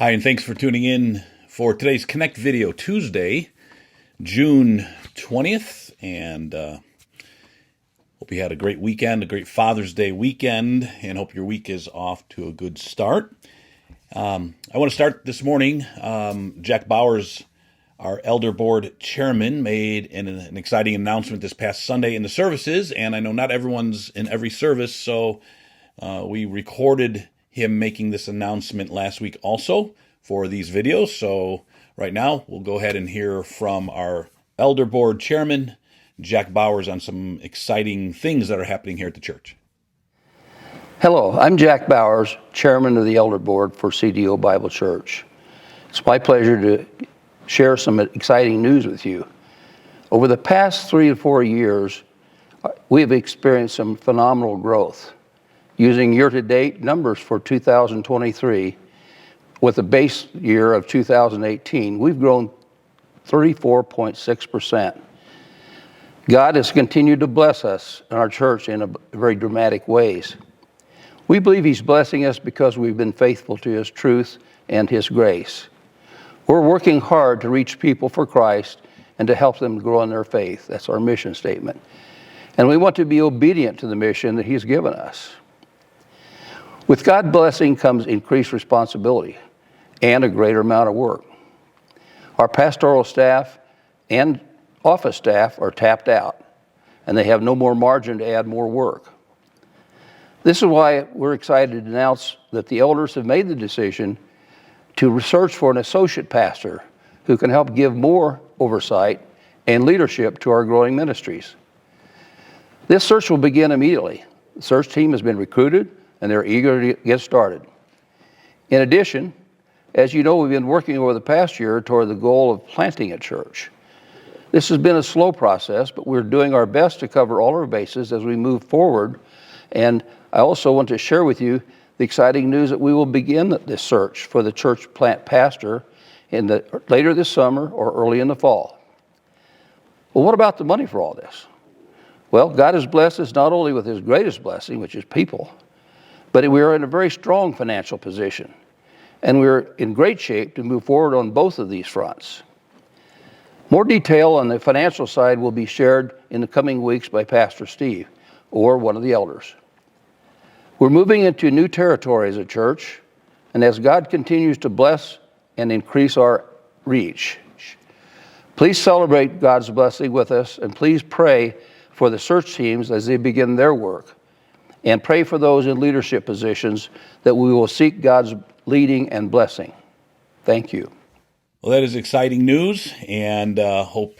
Hi, and thanks for tuning in for today's Connect video, Tuesday, June 20th. And hope you had a great weekend, a great Father's Day weekend, and hope your week is off to a good start. I want to start this morning. Jack Bowers, our Elder Board Chairman, made an exciting announcement this past Sunday in the services, and I know not everyone's in every service, so we recorded him making this announcement last week also for these videos. So right now we'll go ahead and hear from our Elder Board Chairman, Jack Bowers, on some exciting things that are happening here at the church. Hello, I'm Jack Bowers, Chairman of the Elder Board for CDO Bible Church. It's my pleasure to share some exciting news with you. Over the past 3 to 4 years, we have experienced some phenomenal growth. Using year-to-date numbers for 2023, with a base year of 2018, we've grown 34.6%. God has continued to bless us and our church in very dramatic ways. We believe He's blessing us because we've been faithful to His truth and His grace. We're working hard to reach people for Christ and to help them grow in their faith. That's our mission statement. And we want to be obedient to the mission that He's given us. With God's blessing comes increased responsibility and a greater amount of work. Our pastoral staff and office staff are tapped out, and they have no more margin to add more work. This is why we're excited to announce that the elders have made the decision to search for an associate pastor who can help give more oversight and leadership to our growing ministries. This search will begin immediately. The search team has been recruited, and they're eager to get started. In addition, as you know, we've been working over the past year toward the goal of planting a church. This has been a slow process, but we're doing our best to cover all our bases as we move forward. And I also want to share with you the exciting news that we will begin this search for the church plant pastor later this summer or early in the fall. Well, what about the money for all this? Well, God has blessed us not only with His greatest blessing, which is people, but we are in a very strong financial position, and we're in great shape to move forward on both of these fronts. More detail on the financial side will be shared in the coming weeks by Pastor Steve or one of the elders. We're moving into new territory as a church, and as God continues to bless and increase our reach, please celebrate God's blessing with us, and please pray for the search teams as they begin their work. And pray for those in leadership positions that we will seek God's leading and blessing. Thank you. Well, that is exciting news, and hope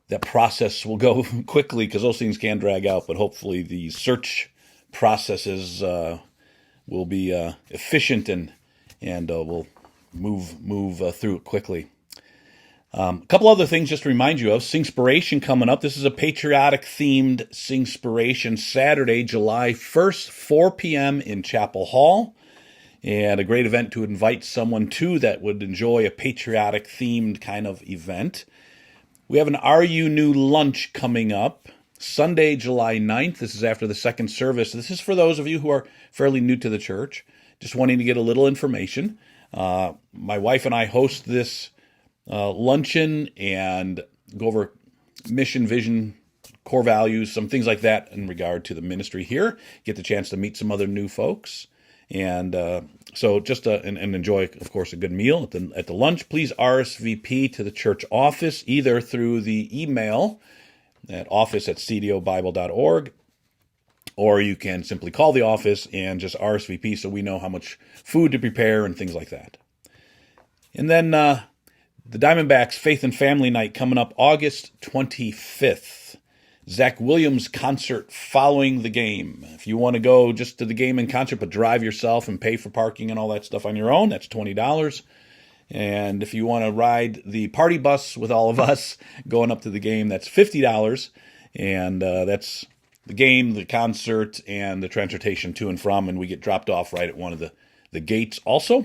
that process will go quickly, because those things can drag out, but hopefully the search processes will be efficient and we'll move through it quickly. A couple other things just to remind you of. Singspiration coming up. This is a patriotic-themed Singspiration, Saturday, July 1st, 4 p.m. in Chapel Hall. And a great event to invite someone to that would enjoy a patriotic-themed kind of event. We have an Are You New lunch coming up, Sunday, July 9th. This is after the second service. This is for those of you who are fairly new to the church, just wanting to get a little information. My wife and I host this luncheon and go over mission, vision, core values, some things like that in regard to the ministry here. Get the chance to meet some other new folks, and so just and enjoy, of course, a good meal at the lunch. Please RSVP to the church office, either through the email at office@cdobible.org, or you can simply call the office and just RSVP so we know how much food to prepare and things like that. And then the Diamondbacks Faith and Family Night coming up August 25th. Zach Williams concert following the game. If you want to go just to the game and concert, but drive yourself and pay for parking and all that stuff on your own, that's $20. And if you want to ride the party bus with all of us going up to the game, that's $50. And that's the game, the concert, and the transportation to and from. And we get dropped off right at one of the gates also.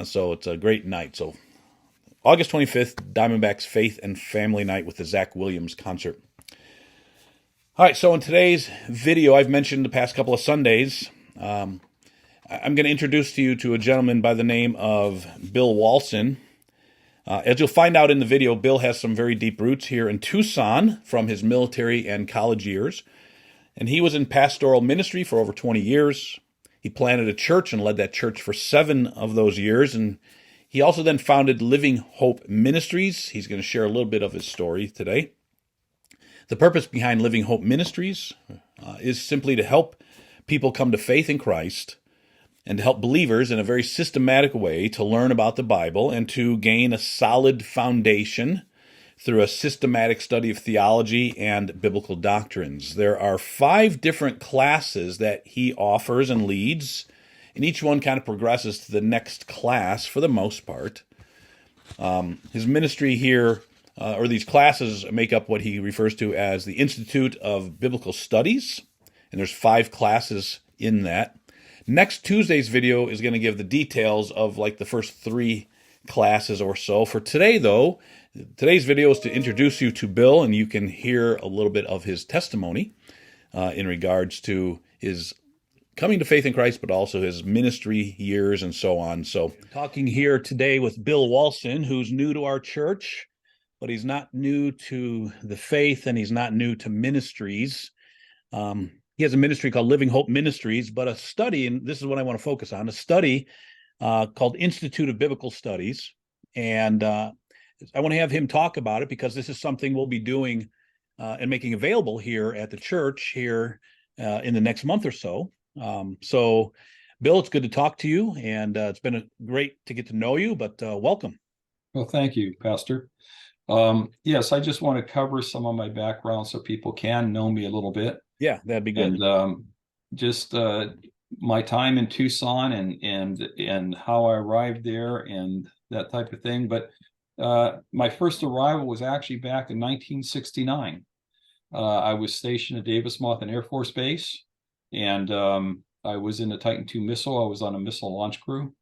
So it's a great night. So August 25th, Diamondbacks Faith and Family Night with the Zach Williams concert. All right, so in today's video, I've mentioned the past couple of Sundays, I'm going to introduce to you to a gentleman by the name of Bill Walson. As you'll find out in the video, Bill has some very deep roots here in Tucson from his military and college years. And he was in pastoral ministry for over 20 years. He planted a church and led that church for 7 of those years. And he also then founded Living Hope Ministries. He's going to share a little bit of his story today. The purpose behind Living Hope Ministries is simply to help people come to faith in Christ and to help believers in a very systematic way to learn about the Bible and to gain a solid foundation through a systematic study of theology and biblical doctrines. There are 5 different classes that he offers and leads, and each one kind of progresses to the next class for the most part. His ministry here, or these classes, make up what he refers to as the Institute of Biblical Studies, and there's 5 classes in that. Next Tuesday's video is going to give the details of like the first 3 classes or so. For today, though, today's video is to introduce you to Bill, and you can hear a little bit of his testimony in regards to his coming to faith in Christ, but also his ministry years and so on. So, talking here today with Bill Walson, who's new to our church, but he's not new to the faith, and he's not new to ministries. He has a ministry called Living Hope Ministries, but a study, and this is what I want to focus on, a study called Institute of Biblical Studies. And I want to have him talk about it because this is something we'll be doing and making available here at the church here in the next month or so. So, Bill, it's good to talk to you, and it's been great to get to know you, but welcome. Well, thank you, Pastor. Yes, I just want to cover some of my background so people can know me a little bit. Yeah, that'd be good. And just my time in Tucson and how I arrived there and that type of thing. But my first arrival was actually back in 1969. I was stationed at Davis-Monthan Air Force Base, and I was in the Titan II missile. I was on a missile launch crew.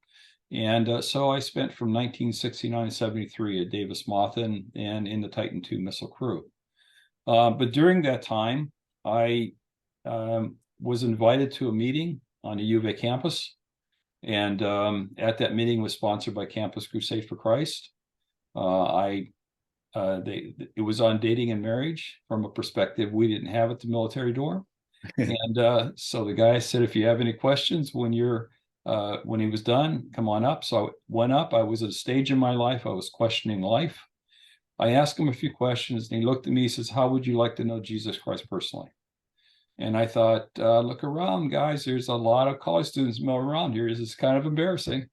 And so I spent from 1969 to 73 at Davis-Monthan and in the Titan II missile crew. But during that time, I was invited to a meeting on the U of A campus. And at that meeting was sponsored by Campus Crusade for Christ. It was on dating and marriage from a perspective we didn't have at the military door. And so the guy said, if you have any questions when he was done, come on up. So I went up. I was at a stage in my life. I was questioning life. I asked him a few questions, and he looked at me. He says, how would you like to know Jesus Christ personally? And I thought, look around, guys. There's a lot of college students around here. This is kind of embarrassing.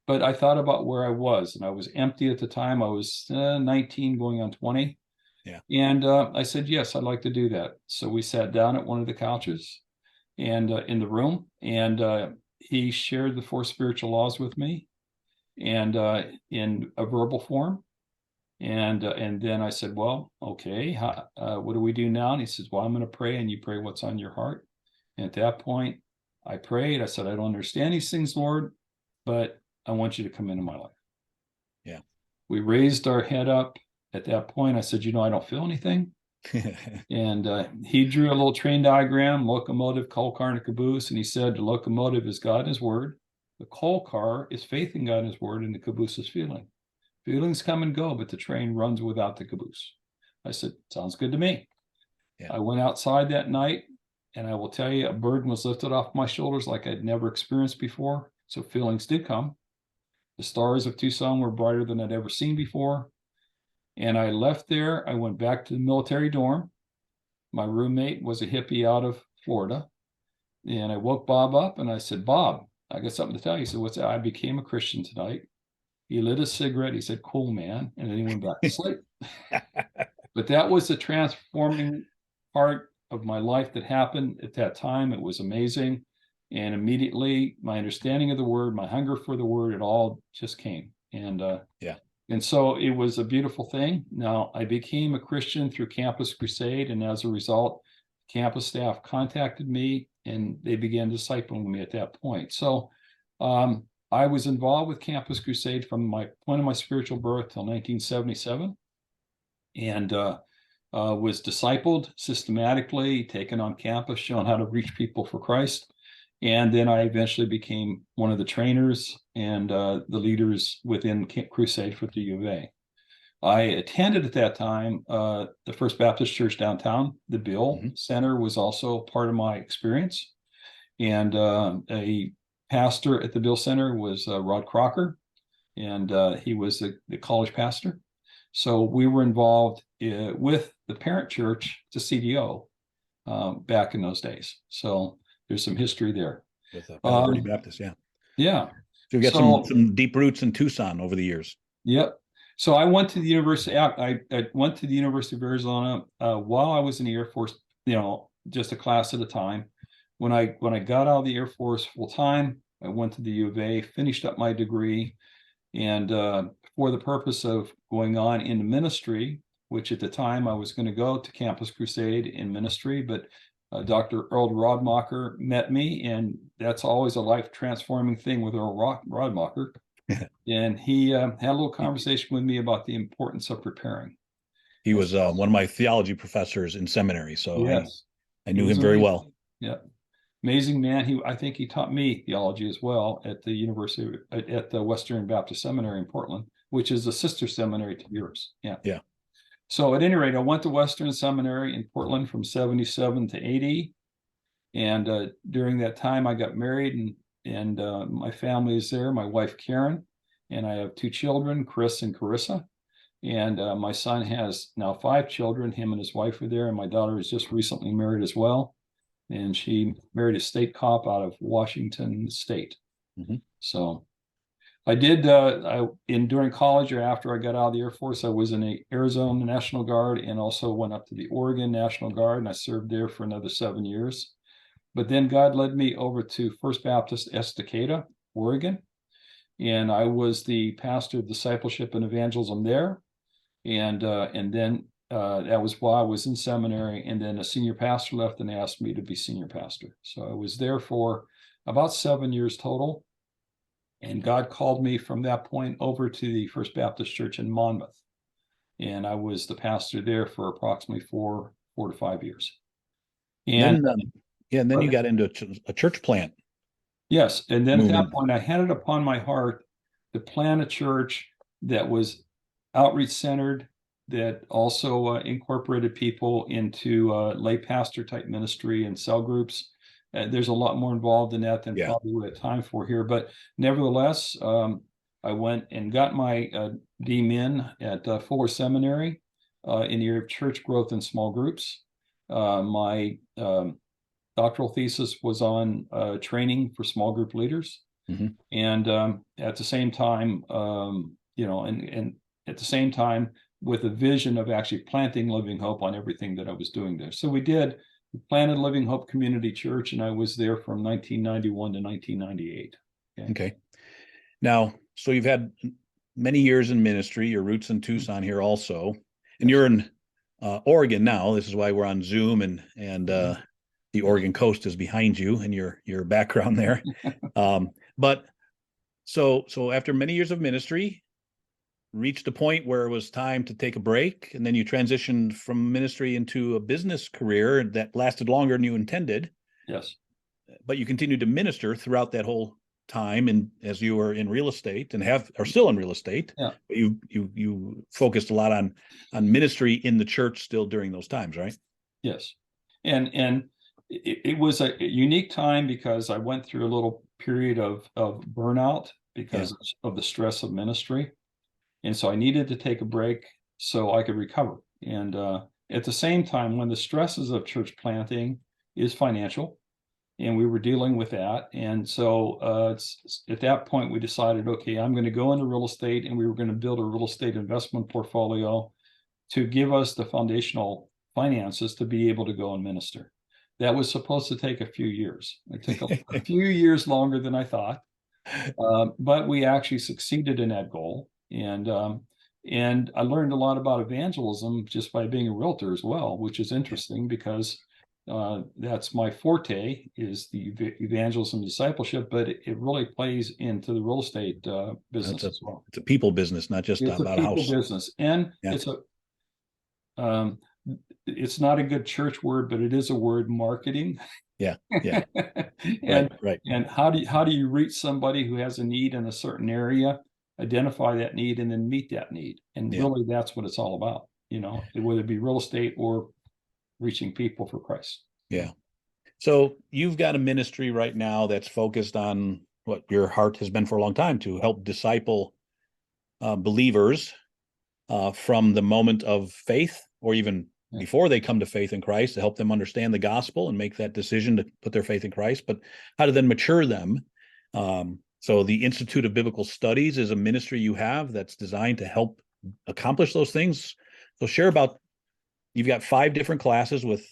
But I thought about where I was, and I was empty at the time. I was 19 going on 20. Yeah. And I said, yes, I'd like to do that. So we sat down at one of the couches and in the room, and he shared the 4 spiritual laws with me, and in a verbal form. And then I said, well, okay, what do we do now? And he says, well, I'm going to pray, and you pray what's on your heart. And at that point, I prayed. I said, I don't understand these things, Lord, but I want you to come into my life. Yeah. We raised our head up. At that point, I said, I don't feel anything. And he drew a little train diagram, locomotive, coal car, and a caboose. And he said, the locomotive is God and his word. The coal car is faith in God and his word, and the caboose is feeling. Feelings come and go, but the train runs without the caboose. I said, sounds good to me. Yeah. I went outside that night, and I will tell you, a burden was lifted off my shoulders like I'd never experienced before. So feelings did come. The stars of Tucson were brighter than I'd ever seen before. And I left there. I went back to the military dorm. My roommate was a hippie out of Florida. And I woke Bob up, and I said, Bob, I got something to tell you. He said, what's that? I became a Christian tonight. He lit a cigarette. He said, cool, man. And then he went back to sleep. But that was the transforming part of my life that happened at that time. It was amazing. And immediately my understanding of the word, my hunger for the word, it all just came. And and so it was a beautiful thing. Now, I became a Christian through Campus Crusade, and as a result, campus staff contacted me, and they began discipling me at that point. So I was involved with Campus Crusade from my point of my spiritual birth till 1977, and was discipled systematically, taken on campus, shown how to reach people for Christ. And then I eventually became one of the trainers and the leaders within Crusade for the U of A. I attended at that time the First Baptist Church downtown. The Bill Center was also part of my experience. And a pastor at the Bill Center was Rod Crocker, and he was the college pastor. So we were involved with the parent church, the CDO, back in those days. So there's some history there. With Palo Verde Baptist, yeah. Yeah. So you got some deep roots in Tucson over the years. Yep. So I went to the University. I went to the University of Arizona while I was in the Air Force. Just a class at a time. When I got out of the Air Force full time, I went to the U of A, finished up my degree, and for the purpose of going on into ministry, which at the time I was going to go to Campus Crusade in ministry, but Dr. Earl Rodmacher met me, and that's always a life transforming thing with Earl Rodmacher. And he had a little conversation with me about the importance of preparing. He was one of my theology professors in seminary, so yes, I knew him very well. Yeah, amazing man. I think he taught me theology as well at the University at the Western Baptist Seminary in Portland, which is a sister seminary to yours. Yeah. So at any rate, I went to Western Seminary in Portland from 77 to 80, and during that time, I got married, and my family is there. My wife Karen, and I have 2 children, Chris and Carissa. And my son has now 5 children. Him and his wife are there, and my daughter is just recently married as well. And she married a state cop out of Washington State. So I did during college or after I got out of the Air Force, I was in the Arizona National Guard and also went up to the Oregon National Guard, and I served there for another 7 years. But then God led me over to First Baptist Estacada, Oregon, and I was the pastor of discipleship and evangelism there. And then that was while I was in seminary, and then a senior pastor left and asked me to be senior pastor. So I was there for about 7 years total. And God called me from that point over to the First Baptist Church in Monmouth. And I was the pastor there for approximately 4 to 5 years. And then you got into a church plant. Yes. And then at that point, I had it upon my heart to plant a church that was outreach centered, that also incorporated people into lay pastor type ministry and cell groups. There's a lot more involved in that than probably we have time for here. But nevertheless, I went and got my DMin at Fuller Seminary in the area of church growth and small groups. My doctoral thesis was on training for small group leaders. And at the same time, and at the same time, with a vision of actually planting Living Hope on everything that I was doing there. So we planted Living Hope Community Church, and I was there from 1991 to 1998. Okay. Now, so you've had many years in ministry, your roots in Tucson here also, and you're in Oregon now. This is why we're on Zoom, and the Oregon coast is behind you and your background there. But so after many years of ministry, reached a point where it was time to take a break, and then you transitioned from ministry into a business career that lasted longer than you intended. Yes. But you continued to minister throughout that whole time, and as you were in real estate and are still in real estate. Yeah. You focused a lot on ministry in the church still during those times, right? Yes. And it was a unique time because I went through a little period of burnout because of the stress of ministry. And so I needed to take a break so I could recover. And at the same time, when the stresses of church planting is financial, and we were dealing with that. And so at that point, we decided, okay, I'm going to go into real estate, and we were going to build a real estate investment portfolio to give us the foundational finances to be able to go and minister. That was supposed to take a few years. It took a few years longer than I thought, but we actually succeeded in that goal. And I learned a lot about evangelism just by being a realtor as well, which is interesting because that's my forte, is the evangelism discipleship, but it really plays into the real estate business as well. It's a people business, not just about a house. It's a people business, and it's it's not a good church word, but it is a word, marketing. Yeah. Yeah. and Right. and how do you reach somebody who has a need in a certain area, identify that need, and then meet that need? And Yeah. really, that's what it's all about, whether it be real estate or reaching people for Christ. Yeah. So you've got a ministry right now that's focused on what your heart has been for a long time, to help disciple believers from the moment of faith, or even before they come to faith in Christ, to help them understand the gospel and make that decision to put their faith in Christ, but how to then mature them. So the Institute of Biblical Studies is a ministry you have that's designed to help accomplish those things. So share about, you've got 5 different classes with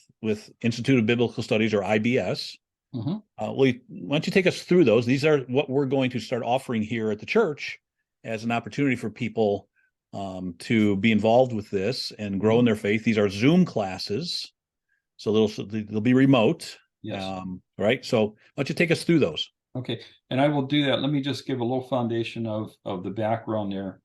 Institute of Biblical Studies, or IBS. Mm-hmm. Why don't you take us through those? These are what we're going to start offering here at the church as an opportunity for people to be involved with this and grow in their faith. These are Zoom classes, so they'll be remote. Yes. Right. So why don't you take us through those? Okay. And I will do that. Let me just give a little foundation of the background there.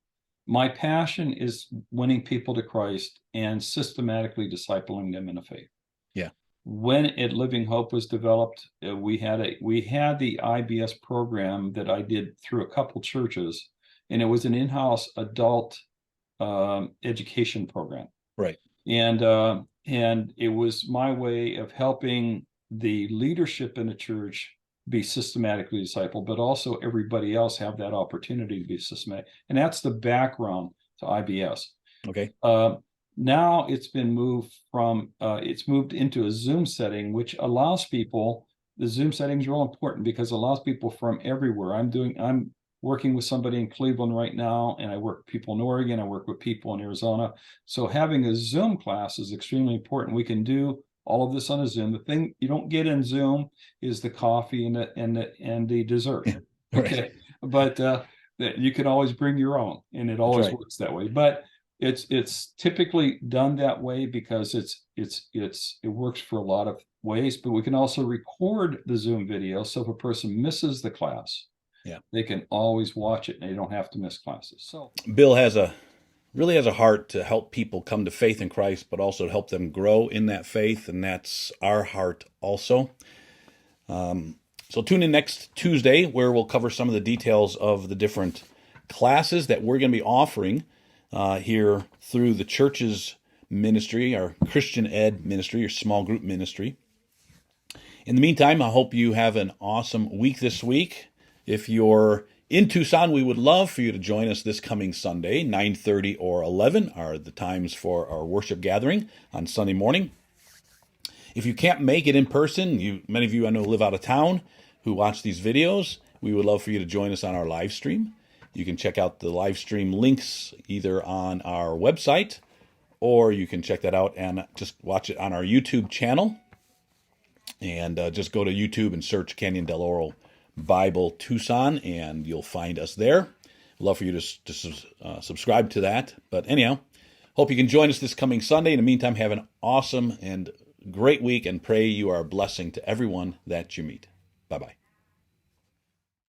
My passion is winning people to Christ and systematically discipling them in the faith. Yeah. When At Living Hope was developed, we had the IBS program that I did through a couple churches, and it was an in-house adult education program. Right. And it was my way of helping the leadership in the church be systematically discipled, but also everybody else have that opportunity to be systematic. And that's the background to IBS. Okay. Now it's been moved it's moved into a Zoom setting, which allows people, the Zoom setting is real important because it allows people from everywhere. I'm working with somebody in Cleveland right now, and I work with people in Oregon, I work with people in Arizona. So having a Zoom class is extremely important. We can do all of this on a Zoom. The thing you don't get in Zoom is the coffee and the dessert. Right. Okay. But you can always bring your own, and it always works that way. But it's typically done that way because it works for a lot of ways. But we can also record the Zoom video, so if a person misses the class, they can always watch it and they don't have to miss classes. So Bill really has a heart to help people come to faith in Christ, but also to help them grow in that faith, and that's our heart also. So tune in next Tuesday, where we'll cover some of the details of the different classes that we're going to be offering here through the church's ministry, our Christian Ed ministry, or small group ministry. In the meantime, I hope you have an awesome week this week. If you're in Tucson, we would love for you to join us this coming Sunday. 9:30 or 11 are the times for our worship gathering on Sunday morning. If you can't make it in person, many of you I know live out of town who watch these videos, we would love for you to join us on our live stream. You can check out the live stream links either on our website, or you can check that out and just watch it on our YouTube channel. And just go to YouTube and search Canyon del Oro Bible Tucson, and you'll find us there. I'd love for you to subscribe to that. But anyhow, hope you can join us this coming Sunday. In the meantime, have an awesome and great week, and pray you are a blessing to everyone that you meet. Bye-bye.